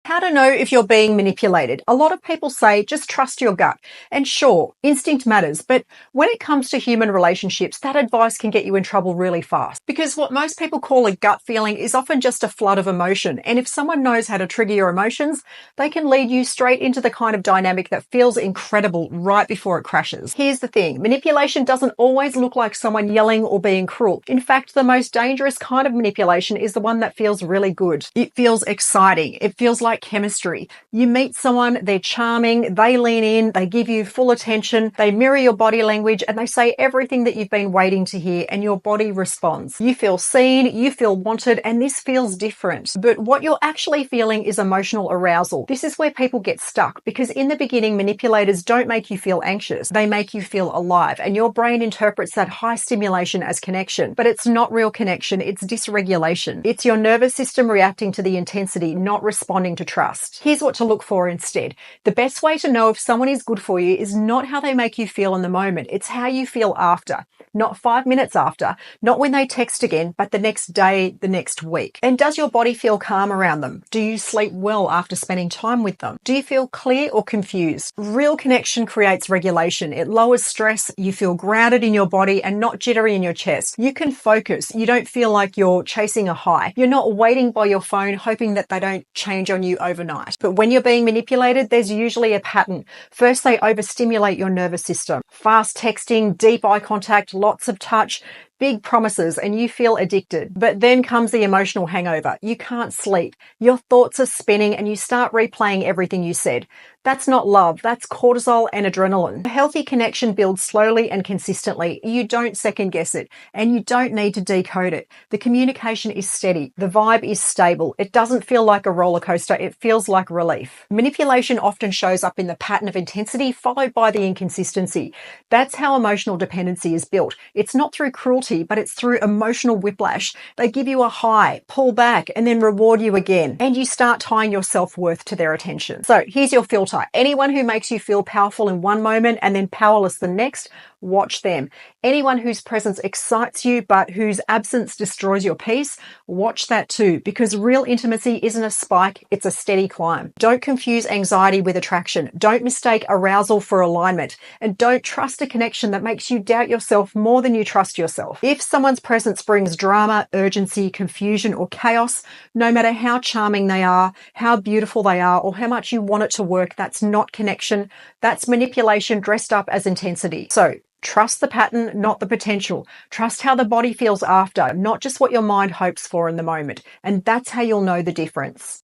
How to know if you're being manipulated. A lot of people say just trust your gut. And sure, instinct matters, but when it comes to human relationships, that advice can get you in trouble really fast. Because what most people call a gut feeling is often just a flood of emotion. And if someone knows how to trigger your emotions, they can lead you straight into the kind of dynamic that feels incredible right before it crashes. Here's the thing, manipulation doesn't always look like someone yelling or being cruel. In fact, the most dangerous kind of manipulation is the one that feels really good. It feels exciting. It feels like chemistry. You meet someone, they're charming, they lean in, they give you full attention, they mirror your body language, and they say everything that you've been waiting to hear, and your body responds. You feel seen, you feel wanted, and this feels different. But what you're actually feeling is emotional arousal. This is where people get stuck, because in the beginning, manipulators don't make you feel anxious. They make you feel alive, and your brain interprets that high stimulation as connection. But it's not real connection, it's dysregulation. It's your nervous system reacting to the intensity, not responding to trust. Here's what to look for instead. The best way to know if someone is good for you is not how they make you feel in the moment. It's how you feel after. Not 5 minutes after, not when they text again, but the next day, the next week. And does your body feel calm around them? Do you sleep well after spending time with them? Do you feel clear or confused? Real connection creates regulation. It lowers stress. You feel grounded in your body and not jittery in your chest. You can focus. You don't feel like you're chasing a high. You're not waiting by your phone hoping that they don't change on you overnight. But when you're being manipulated, there's usually a pattern. First, they overstimulate your nervous system. Fast texting, deep eye contact, lots of touch, big promises, and you feel addicted. But then comes the emotional hangover. You can't sleep. Your thoughts are spinning and you start replaying everything you said. That's not love. That's cortisol and adrenaline. A healthy connection builds slowly and consistently. You don't second guess it, and you don't need to decode it. The communication is steady. The vibe is stable. It doesn't feel like a roller coaster. It feels like relief. Manipulation often shows up in the pattern of intensity followed by the inconsistency. That's how emotional dependency is built. It's not through cruelty, but it's through emotional whiplash. They give you a high, pull back, and then reward you again. And you start tying your self-worth to their attention. So here's your filter. Anyone who makes you feel powerful in one moment and then powerless the next, watch them. Anyone whose presence excites you but whose absence destroys your peace, watch that too, because real intimacy isn't a spike, it's a steady climb. Don't confuse anxiety with attraction. Don't mistake arousal for alignment. And don't trust a connection that makes you doubt yourself more than you trust yourself. If someone's presence brings drama, urgency, confusion, or chaos, no matter how charming they are, how beautiful they are, or how much you want it to work, that's not connection. That's manipulation dressed up as intensity. So, trust the pattern, not the potential. Trust how the body feels after, not just what your mind hopes for in the moment. And that's how you'll know the difference.